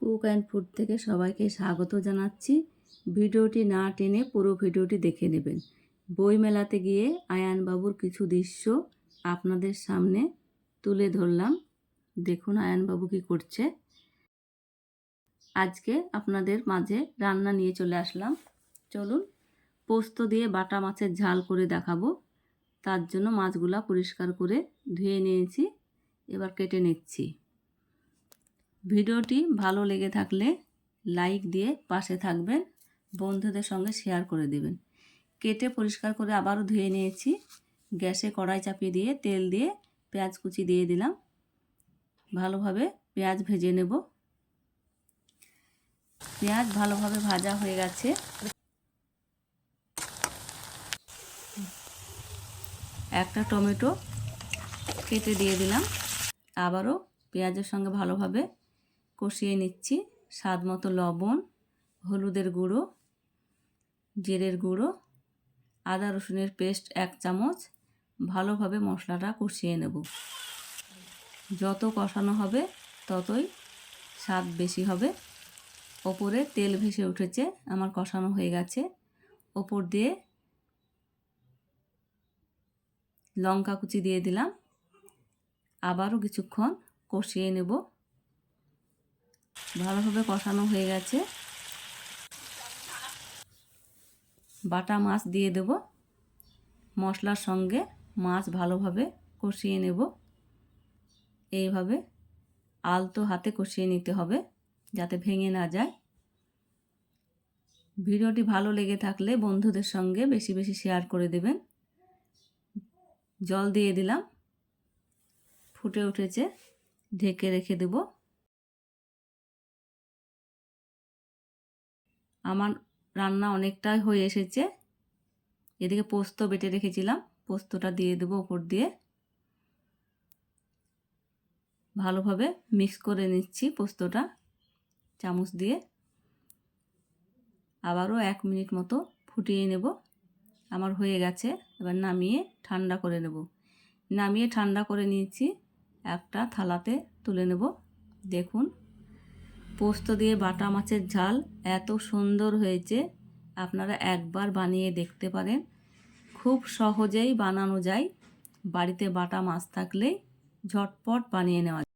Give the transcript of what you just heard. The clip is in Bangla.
কুক অ্যান্ড ফুড থেকে সবাইকে স্বাগত জানাচ্ছি। ভিডিওটি না টেনে পুরো ভিডিওটি দেখে নেবেন। বইমেলাতে গিয়ে আয়ানবাবুর কিছু দৃশ্য আপনাদের সামনে তুলে ধরলাম। দেখুন আয়ানবাবু কী করছে। আজকে আপনাদের মাঝে রান্না নিয়ে চলে আসলাম। চলুন পোস্ত দিয়ে বাটা মাছের ঝাল করে দেখাবো। তার জন্য মাছগুলা পরিষ্কার করে ধুয়ে নিয়েছি, এবার কেটে নিচ্ছি। ভিডিওটি ভালো লেগে থাকলে লাইক দিয়ে পাশে থাকবেন, বন্ধুদের সঙ্গে শেয়ার করে দেবেন। কেটে পরিষ্কার করে আবারও ধুয়ে নিয়েছি। গ্যাসে কড়াই চাপিয়ে দিয়ে তেল দিয়ে পেঁয়াজ কুচি দিয়ে দিলাম। ভালোভাবে পেঁয়াজ ভেজে নেব। পেঁয়াজ ভালোভাবে ভাজা হয়ে গেছে। একটা টমেটো কেটে দিয়ে দিলাম। আবারও পেঁয়াজের সঙ্গে ভালোভাবে কষিয়ে নিচ্ছি। স্বাদ মতো লবণ, হলুদের গুঁড়ো, জিরের গুঁড়ো, আদা রসুনের পেস্ট 1 চামচ। ভালোভাবে মশলাটা কষিয়ে নেব। যত কষানো হবে ততই স্বাদ বেশি হবে। ওপরে তেল ভেসে উঠেছে, আমার কষানো হয়ে গেছে। ওপর দিয়ে লঙ্কা কুচি দিয়ে দিলাম। আবারও কিছুক্ষণ কষিয়ে নেব। ভালোভাবে কষানো হয়ে গেছে। বাটা মাছ দিয়ে দেব। মশলার সঙ্গে মাছ ভালোভাবে কষিয়ে নেব। এইভাবে আলতো হাতে কষিয়ে নিতে হবে যাতে ভেঙে না যায়। ভিডিওটি ভালো লেগে থাকলে বন্ধুদের সঙ্গে বেশি বেশি শেয়ার করে দেবেন। জল দিয়ে দিলাম, ফুটে উঠেছে, ঢেকে রেখে দেব। আমার রান্না অনেকটাই হয়ে এসেছে। এদিকে পোস্ত বেটে রেখেছিলাম, পোস্তটা দিয়ে দেবো ওপর দিয়ে। ভালোভাবে মিক্স করে নিচ্ছি পোস্তটা চামচ দিয়ে। আবারও 1 মিনিট মতো ফুটিয়ে নেব। আমার হয়ে গেছে। এবার নামিয়ে ঠান্ডা করে নেব। নামিয়ে ঠান্ডা করে নিয়েছি, একটা থালাতে তুলে নেব। দেখুন পোস্ত দিয়ে বাটা মাছের ঝাল এত সুন্দর হয়েছে, আপনারা একবার বানিয়ে দেখতে পারেন। খুব সহজেই বানানো যায়। বাড়িতে বাটা মাছ থাকলেই ঝটপট বানিয়ে নেওয়া যায়।